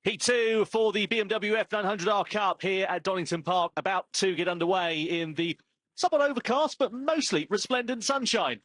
Heat 2 for the BMW F900R Cup here at Donington Park, about to get underway in the somewhat overcast but mostly resplendent sunshine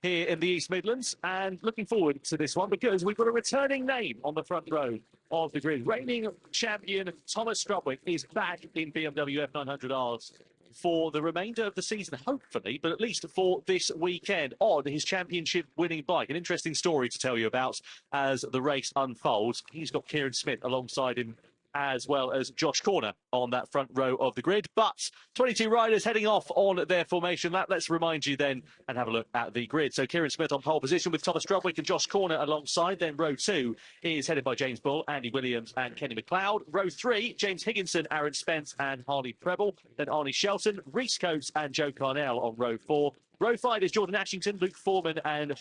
here in the East Midlands. And looking forward to this one because we've got a returning name on the front row of the grid. Reigning champion Thomas Strubwick is back in BMW F900Rs for the remainder of the season, hopefully, but at least for this weekend on his championship-winning bike. An interesting story to tell you about as the race unfolds. He's got Kieran Smith alongside him, as well as Josh Corner on that front row of the grid. But 22 riders heading off on their formation lap. Let's remind you then and have a look at the grid. So Kieran Smith on pole position with Thomas Strubwick and Josh Corner alongside. Then row 2 is headed by James Bull, Andy Williams and Kenny McLeod. Row 3, James Higginson, Aaron Spence and Harley Preble. Then Arnie Shelton, Reese Coates and Joe Carnell on row 4. Row 5 is Jordan Ashington, Luke Foreman and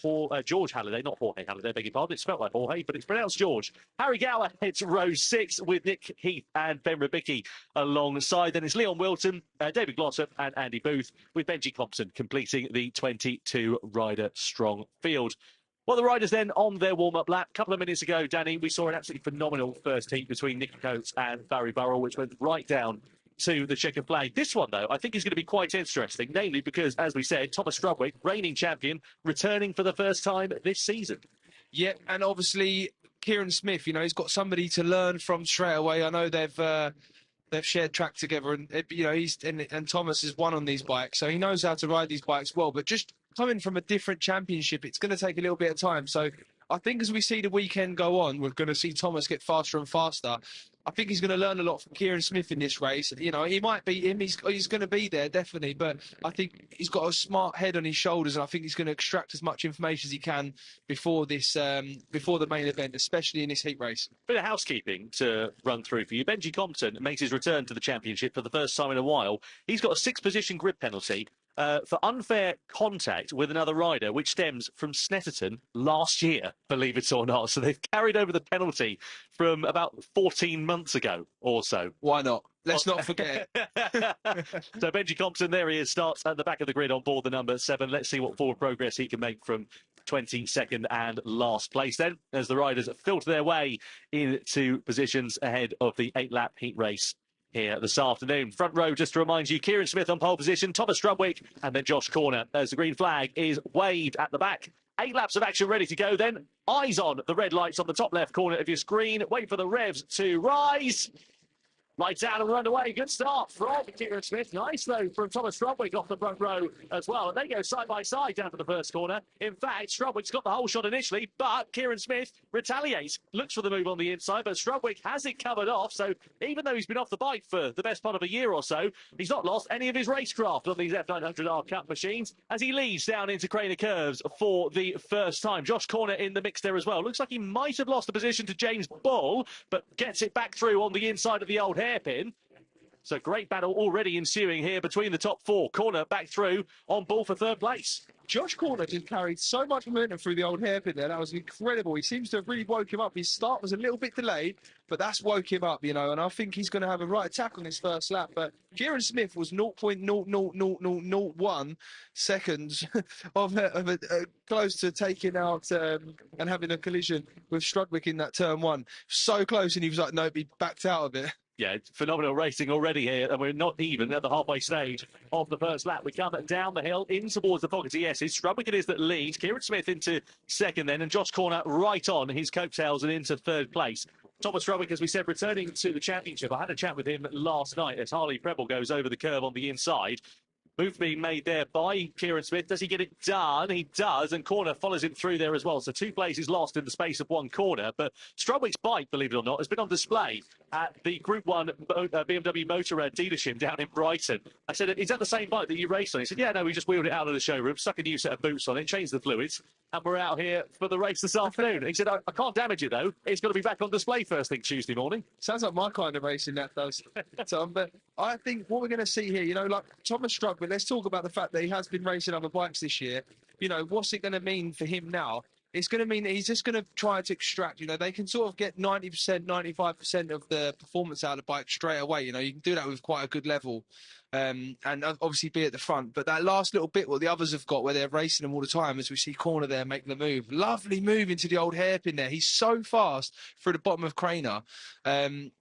George Halliday, not Jorge Halliday, beg your pardon. It's spelled like Jorge, but it's pronounced George. Harry Gower hits row 6 with Nick Heath and Ben Ribicki alongside. Then it's Leon Wilton, David Glossop and Andy Booth, with Benji Compton completing the 22-rider strong field. Well, the riders then on their warm-up lap. A couple of minutes ago, Danny, we saw an absolutely phenomenal first heat between Nick Coates and Barry Burrell, which went right down to the checkered flag. This one, though, I think is going to be quite interesting, namely because, as we said, Thomas Strubwick, reigning champion, returning for the first time this season. Yeah, and obviously Kieran Smith, he's got somebody to learn from straight away. I know they've shared track together, and and Thomas has won on these bikes, so he knows how to ride these bikes well. But just coming from a different championship, it's going to take a little bit of time. So I think as we see the weekend go on, we're going to see Thomas get faster and faster. I think he's going to learn a lot from Kieran Smith in this race. He might beat him. He's going to be there, definitely. But I think he's got a smart head on his shoulders, and I think he's going to extract as much information as he can before the main event, especially in this heat race. Bit of housekeeping to run through for you. Benji Compton makes his return to the championship for the first time in a while. He's got a 6-position grid penalty for unfair contact with another rider, which stems from Snetterton last year, believe it or not. So they've carried over the penalty from about 14 months ago or so. Why not? Let's not forget. So Benji Compton, there he is, starts at the back of the grid on board the number 7. Let's see what forward progress he can make from 22nd and last place then, as the riders filter their way into positions ahead of the 8-lap heat race here this afternoon. Front row, just to remind you, Kieran Smith on pole position, Thomas Strubwick, and then Josh Corner as the green flag is waved at the back. 8 laps of action ready to go then. Eyes on the red lights on the top left corner of your screen. Wait for the revs to rise. Lights out and run away. Good start from Kieran Smith. Nice, though, from Thomas Strubwick off the front row as well. And they go side by side down to the first corner. In fact, Strubwick's got the whole shot initially, but Kieran Smith retaliates, looks for the move on the inside, but Strubwick has it covered off. So even though he's been off the bike for the best part of a year or so, he's not lost any of his racecraft on these F900R Cup machines as he leads down into Craner Curves for the first time. Josh Corner in the mix there as well. Looks like he might have lost the position to James Bull, but gets it back through on the inside of the old hairpin. So great battle already ensuing here between the top 4. Corner back through on Bull for 3rd place. Josh Corner just carried so much momentum through the old hairpin there. That was incredible. He seems to have really woke him up. His start was a little bit delayed, but that's woke him up, and I think he's going to have a right attack on his first lap. But Kieran Smith was 0.00001 seconds of close to taking out and having a collision with Strudwick in that turn 1. So close, and he was like, nope, he backed out of it. Yeah, phenomenal racing already here, and we're not even at the halfway stage of the first lap. We come down the hill in towards the pocket of S's. Strubwick it is that leads. Kieran Smith into 2nd then, and Josh Corner right on his coattails and into 3rd place. Thomas Strubwick, as we said, returning to the championship. I had a chat with him last night as Harley Preble goes over the curve on the inside. Move being made there by Kieran Smith. Does he get it done? He does, and Corner follows him through there as well. So 2 places lost in the space of 1 corner. But Strubwick's bike, believe it or not, has been on display at the Group 1 BMW Motorrad dealership down in Brighton. I said, is that the same bike that you raced on? He said, yeah, no, we just wheeled it out of the showroom, stuck a new set of boots on it, changed the fluids, and we're out here for the race this afternoon. He said, I can't damage it, though. It's got to be back on display first thing Tuesday morning. Sounds like my kind of racing, that does, Tom. But I think what we're going to see here, like Thomas Strubwick, let's talk about the fact that he has been racing other bikes this year. What's it going to mean for him now? it's going to mean that he's just going to try to extract. You know, they can sort of get 90%, 95% of the performance out of the bike straight away. You know, you can do that with quite a good level. And obviously be at the front. But that last little bit, what the others have got, where they're racing them all the time, as we see Corner there make the move. Lovely move into the old hairpin there. He's so fast through the bottom of Craner. And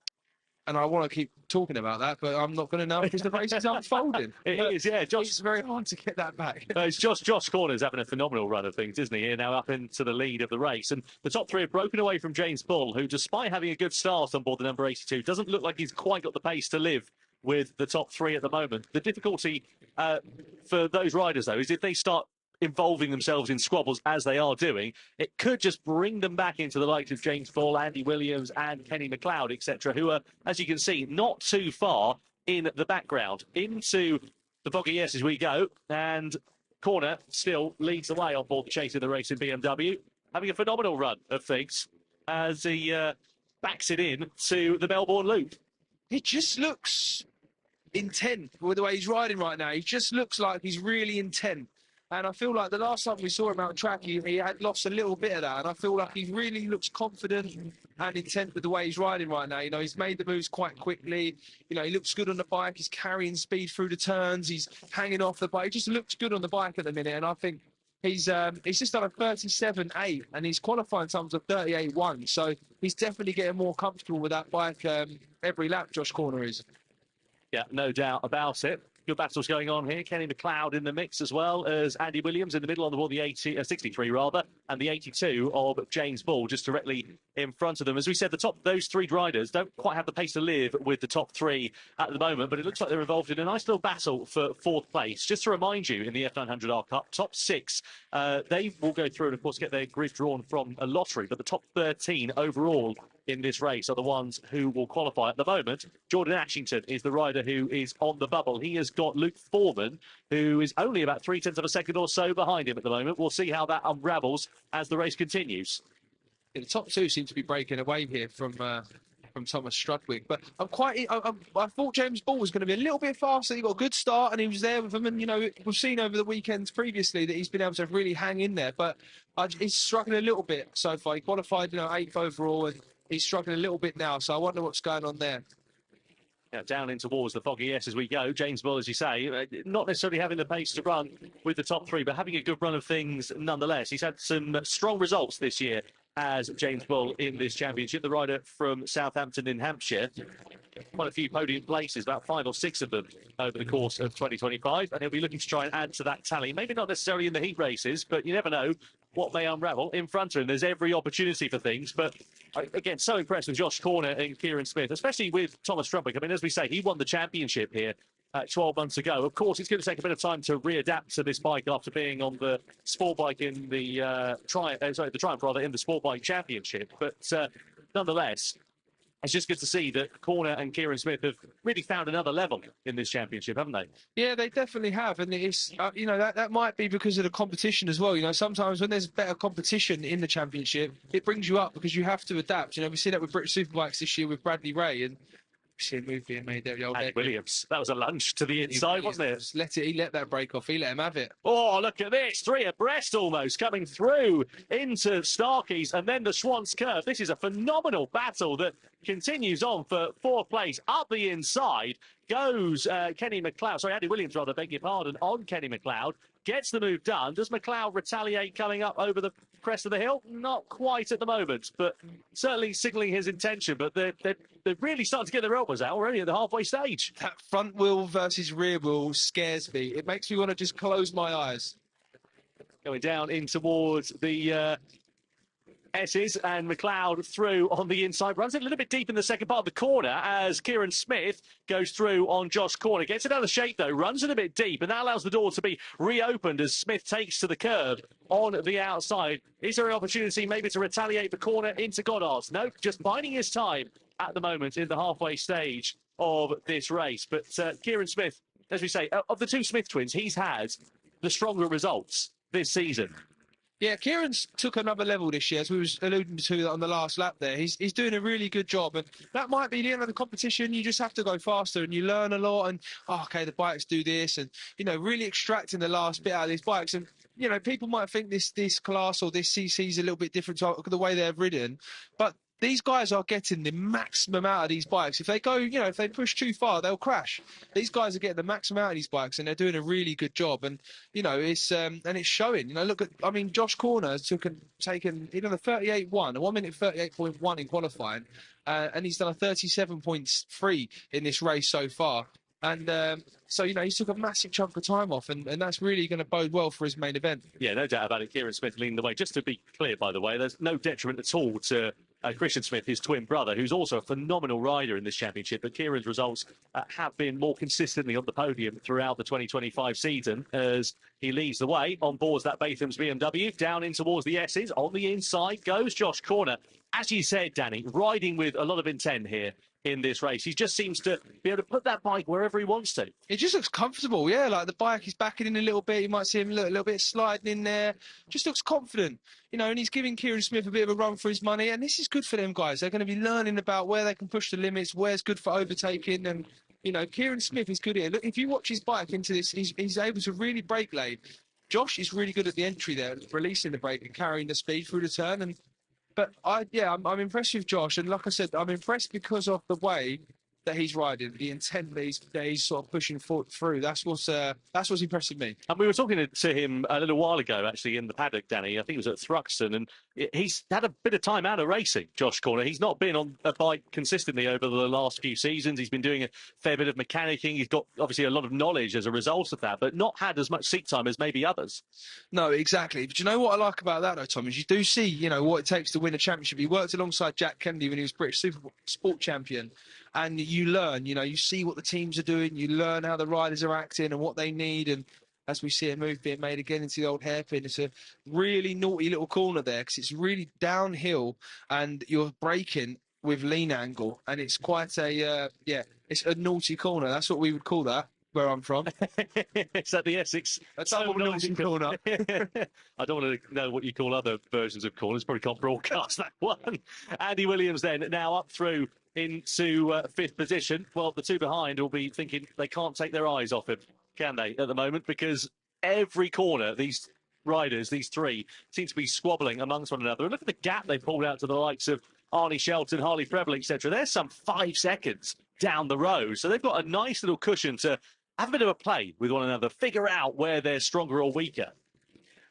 I want to keep talking about that, but I'm not going to now because the race is unfolding. It is, yeah. It's very hard to get that back. It's Josh Corner's having a phenomenal run of things, isn't he? Here now up into the lead of the race. And the top three have broken away from James Bull, who, despite having a good start on board the number 82, doesn't look like he's quite got the pace to live with the top three at the moment. The difficulty for those riders, though, is if they start involving themselves in squabbles as they are doing, it could just bring them back into the likes of James Bull, Andy Williams and Kenny McLeod, etc., who are, as you can see, not too far in the background. Into the foggy as we go, and Corner still leads the way on board the chase in the race in BMW, having a phenomenal run of things as he backs it in to the Melbourne Loop. He just looks intent with the way he's riding right now. He just looks like he's really intent. And I feel like the last time we saw him out track, he had lost a little bit of that. And I feel like he really looks confident and intent with the way he's riding right now. You know, he's made the moves quite quickly. You know, he looks good on the bike. He's carrying speed through the turns. He's hanging off the bike. He just looks good on the bike at the minute. And I think he's just done a 37.8 and he's qualifying times of 38.1. So he's definitely getting more comfortable with that bike every lap, Josh Corner is. Yeah, no doubt about it. Good battles going on here. Kenny McLeod in the mix, as well as Andy Williams in the middle on the board, the 63 rather, and the 82 of James Bull just directly in front of them. As we said, those three riders don't quite have the pace to live with the top three at the moment, but it looks like they're involved in a nice little battle for fourth place. Just to remind you, in the F900R Cup, top six, they will go through and, of course, get their grid drawn from a lottery, but the top 13 overall in this race are the ones who will qualify at the moment. Jordan Ashington is the rider who is on the bubble. He has got Luke Foreman, who is only about 0.3 of a second or so behind him at the moment. We'll see how that unravels as the race continues. Yeah, the top two seem to be breaking away here from Thomas Strudwick, but I thought James Bull was going to be a little bit faster. He got a good start and he was there with them, and you know, we've seen over the weekends previously that he's been able to really hang in there, but he's struggling a little bit so far. He qualified, you know, 8th overall, and he's struggling a little bit now, so I wonder what's going on there. Yeah, down in towards the foggy S as we go. James Bull, as you say, not necessarily having the pace to run with the top three, but having a good run of things nonetheless. He's had some strong results this year as James Bull in this championship. The rider from Southampton in Hampshire, quite a few podium places, about 5 or 6 of them over the course of 2025, and he'll be looking to try and add to that tally. Maybe not necessarily in the heat races, but you never know what may unravel in front of him. There's every opportunity for things, but again, so impressed with Josh Corner and Kieran Smith, especially with Thomas Strudwick. I mean, as we say, he won the championship here 12 months ago. Of course, it's going to take a bit of time to readapt to this bike after being on the sport bike in the Triumph rather, in the sport bike championship. But nonetheless, it's just good to see that Corner and Kieran Smith have really found another level in this championship, haven't they? Yeah, they definitely have, and it's you know, that might be because of the competition as well. You know, sometimes when there's better competition in the championship, it brings you up because you have to adapt. You know, we see that with British Superbikes this year with Bradley Ray, and we see a move being made there. The old Andy Williams, that was a lunge to the inside, wasn't it? He let that break off. He let him have it. Oh, look at this. 3 abreast almost coming through into Starkeys and then the Schwantz Curve. This is a phenomenal battle that continues on for 4th place. Up the inside goes Kenny McLeod. Sorry, Andy Williams, rather, beg your pardon, on Kenny McLeod. Gets the move done. Does McLeod retaliate coming up over the crest of the hill? Not quite at the moment, but certainly signalling his intention. But they're really starting to get their elbows out already at the halfway stage. That front wheel versus rear wheel scares me. It makes me want to just close my eyes. Going down in towards the S's, and McLeod through on the inside. Runs it a little bit deep in the second part of the corner as Kieran Smith goes through on Josh Corner. Gets it out of shape, though. Runs it a bit deep, and that allows the door to be reopened as Smith takes to the curb on the outside. Is there an opportunity maybe to retaliate the corner into Goddard's? No, just biding his time at the moment in the halfway stage of this race. But Kieran Smith, as we say, of the two Smith twins, he's had the stronger results this season. Yeah, Kieran's took another level this year, as we was alluding to on the last lap there. He's doing a really good job, and that might be the end of the competition. You just have to go faster, and you learn a lot, and, oh, okay, the bikes do this, and, you know, really extracting the last bit out of these bikes. And you know, people might think this class or this CC is a little bit different to the way they're ridden, but these guys are getting the maximum out of these bikes. If they go, you know, if they push too far, they'll crash. These guys are getting the maximum out of these bikes, and they're doing a really good job. And you know, it's showing. You know, look at, I mean, Josh Corner has taken he done a 38.1, a 1 minute 38.1 in qualifying, and he's done a 37.3 in this race so far. And so, you know, he took a massive chunk of time off, and that's really going to bode well for his main event. Yeah, no doubt about it. Kieran Smith leading the way. Just to be clear, by the way, there's no detriment at all to Christian Smith, his twin brother, who's also a phenomenal rider in this championship. But Kieran's results have been more consistently on the podium throughout the 2025 season as he leads the way on board that Batham's BMW. Down in towards the S's. On the inside goes Josh Corner. As you said, Danny, riding with a lot of intent here in this race. He just seems to be able to put that bike wherever he wants to. It just looks comfortable, yeah. Like the bike is backing in a little bit. You might see him a little bit sliding in there. Just looks confident, you know. And he's giving Kieran Smith a bit of a run for his money. And this is good for them guys. They're going to be learning about where they can push the limits, where's good for overtaking. And you know, Kieran Smith is good here. Look, if you watch his bike into this, he's able to really brake lane. Josh is really good at the entry there, releasing the brake and carrying the speed through the turn. But I'm impressed with Josh, and like I said, I'm impressed because of the way that he's riding, the intent that he's sort of pushing through. That's what's impressing me. And we were talking to him a little while ago, actually, in the paddock, Danny. I think it was at Thruxton, and he's had a bit of time out of racing, Josh Corner. He's not been on a bike consistently over the last few seasons. He's been doing a fair bit of mechanicking. He's got, obviously, a lot of knowledge as a result of that, but not had as much seat time as maybe others. No, exactly. But you know what I like about that, though, Tom, is you do see, you know, what it takes to win a championship. He worked alongside Jack Kennedy when he was British Super Sport champion. And you learn, you know, you see what the teams are doing, you learn how the riders are acting and what they need. And as we see a move being made again into the old hairpin, it's a really naughty little corner there because it's really downhill and you're braking with lean angle. And it's quite a, it's a naughty corner. That's what we would call that where I'm from. It's at the Essex. A double naughty corner. I don't want to know what you call other versions of corners. Probably can't broadcast that one. Andy Williams then now up through into fifth position. Well, the two behind will be thinking they can't take their eyes off him, can they, at the moment? Because every corner, these riders, these three, seem to be squabbling amongst one another. And look at the gap they pulled out to the likes of Arnie Shelton, Harley Preble, etc. They're some 5 seconds down the road. So they've got a nice little cushion to have a bit of a play with one another, figure out where they're stronger or weaker.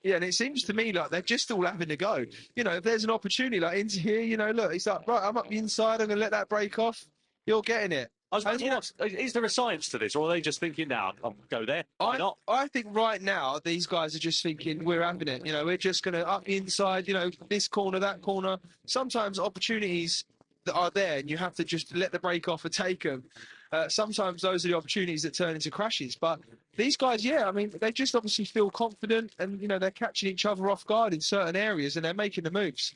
Yeah, and it seems to me like they're just all having a go. You know, if there's an opportunity like into here, you know, look, it's like, right, I'm up the inside, I'm going to let that break off. You're getting it. I was wondering, is there a science to this, or are they just thinking, now I'll go there? Why not? I think right now these guys are just thinking we're having it. You know, we're just going to up the inside, you know, this corner, that corner. Sometimes opportunities that are there and you have to just let the break off and take them. Sometimes those are the opportunities that turn into crashes. But these guys, yeah, I mean, they just obviously feel confident and, you know, they're catching each other off guard in certain areas and they're making the moves.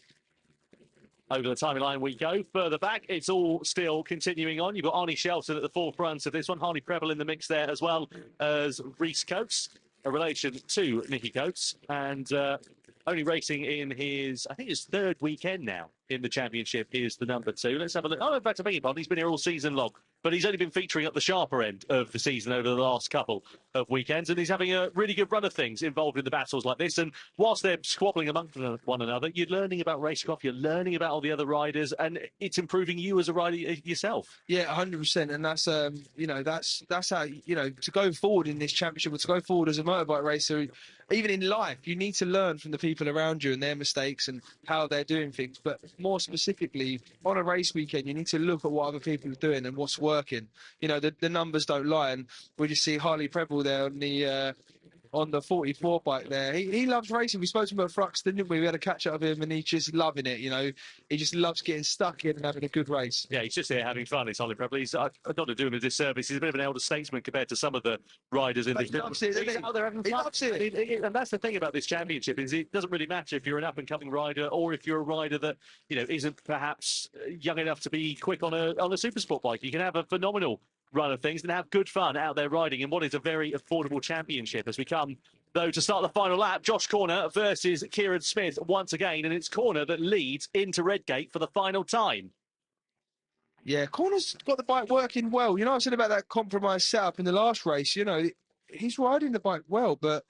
Over the timeline we go. Further back, it's all still continuing on. You've got Arnie Shelton at the forefront of this one. Harley Preble in the mix there, as well as Reese Coates, a relation to Nicky Coates. And only racing in his, I think his third weekend now in the championship is the number 2. Let's have a look. Oh, in fact, I beg your pardon, he's been here all season long. But he's only been featuring at the sharper end of the season over the last couple of weekends. And he's having a really good run of things involved in the battles like this. And whilst they're squabbling amongst one another, you're learning about racecraft, you're learning about all the other riders, and it's improving you as a rider yourself. Yeah, 100%. And that's, you know, that's how, you know, to go forward in this championship, or to go forward as a motorbike racer, even in life, you need to learn from the people around you and their mistakes and how they're doing things. But more specifically, on a race weekend, you need to look at what other people are doing and what's working. You know, the numbers don't lie. And we just see Harley Preble there on the 44 bike there. He loves racing. We spoke to him at Thruxton, didn't we? We had a catch up with him and he's just loving it, you know. He just loves getting stuck in and having a good race. Yeah, he's just here having fun. It's Harley Preble. He's not to do him a disservice. He's a bit of an elder statesman compared to some of the riders in this. He loves it, he's out there having fun. He loves it. And that's the thing about this championship, is it doesn't really matter if you're an up-and-coming rider or if you're a rider that, you know, isn't perhaps young enough to be quick on a super sport bike. You can have a phenomenal run of things and have good fun out there riding in what is a very affordable championship. As we come, though, to start the final lap, Josh Corner versus Kieran Smith once again, and it's Corner that leads into Redgate for the final time. Yeah, Corner's got the bike working well. You know, I said about that compromised setup in the last race, you know, he's riding the bike well, but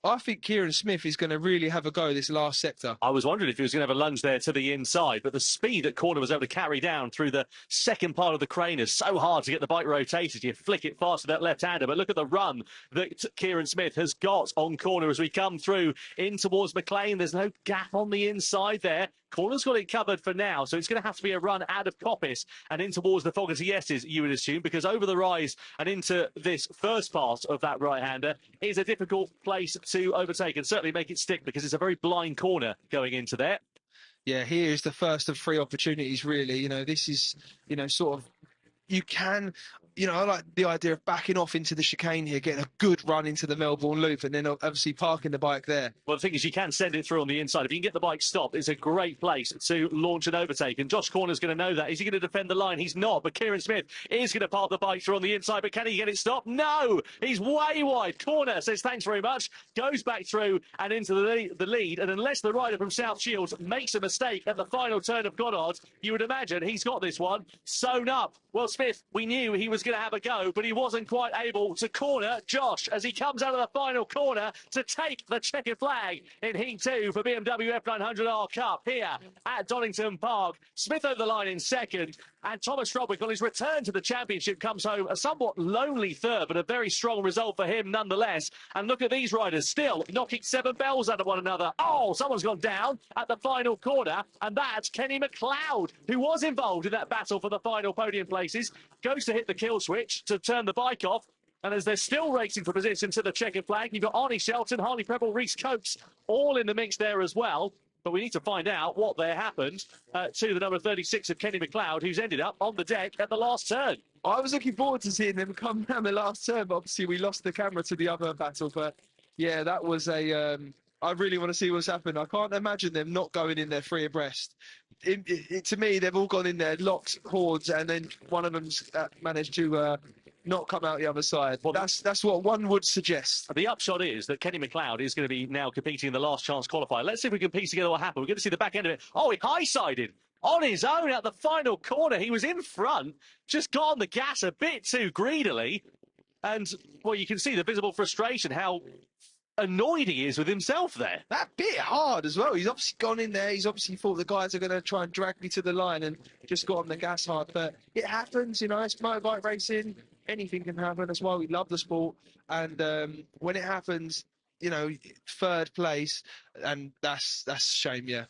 I think Kieran Smith is going to really have a go this last sector. I was wondering if he was going to have a lunge there to the inside, but the speed that Corner was able to carry down through the second part of the crane is so hard to get the bike rotated. You flick it fast with that left-hander, but look at the run that Kieran Smith has got on Corner as we come through in towards McLean. There's no gap on the inside there. Corner's got it covered for now, so it's going to have to be a run out of Coppice and in towards the Fogarty Yeses, you would assume, because over the rise and into this first part of that right-hander is a difficult place to overtake and certainly make it stick because it's a very blind corner going into there. Yeah, here is the first of 3 opportunities, really. You know, this is, you know, sort of, you can, you know, I like the idea of backing off into the chicane here, getting a good run into the Melbourne Loop, and then obviously parking the bike there. Well, the thing is, you can send it through on the inside. If you can get the bike stopped, it's a great place to launch an overtake. And Josh Corner's going to know that. Is he going to defend the line? He's not. But Kieran Smith is going to park the bike through on the inside. But can he get it stopped? No! He's way wide. Corner says thanks very much, goes back through and into the lead. And unless the rider from South Shields makes a mistake at the final turn of Goddard, you would imagine he's got this one sewn up. Well, Smith, we knew he was going to have a go, but he wasn't quite able to corner Josh as he comes out of the final corner to take the checkered flag in Heat 2 for BMW F900R Cup here at Donington Park. Smith over the line in second, and Thomas Strobwick on his return to the championship comes home a somewhat lonely third, but a very strong result for him nonetheless. And look at these riders still knocking 7 bells out of one another. Oh, someone's gone down at the final corner, and that's Kenny McLeod, who was involved in that battle for the final podium places, goes to hit the kill switch to turn the bike off. And as they're still racing for position to the checkered flag, you've got Arnie Shelton, Harley Preble, Reese Copes all in the mix there as well. But we need to find out what there happened to the number 36 of Kenny McLeod, who's ended up on the deck at the last turn. I was looking forward to seeing them come down the last turn, but obviously we lost the camera to the other battle. But yeah, that was a... I really want to see what's happened. I can't imagine them not going in there 3 abreast. To me, they've all gone in there, locked hordes, and then one of them's managed to not come out the other side. Well, that's what one would suggest. The upshot is that Kenny McLeod is going to be now competing in the last chance qualifier. Let's see if we can piece together what happened. We're going to see the back end of it. Oh, he high-sided on his own at the final corner. He was in front, just got on the gas a bit too greedily. And, well, you can see the visible frustration, how annoyed he is with himself there. That bit hard as well. He's obviously gone in there. He's obviously thought the guys are going to try and drag me to the line and just got on the gas hard. But it happens, you know, it's motorbike racing. Anything can happen. That's why we love the sport. And when it happens, you know, 3rd place, and that's a shame, yeah.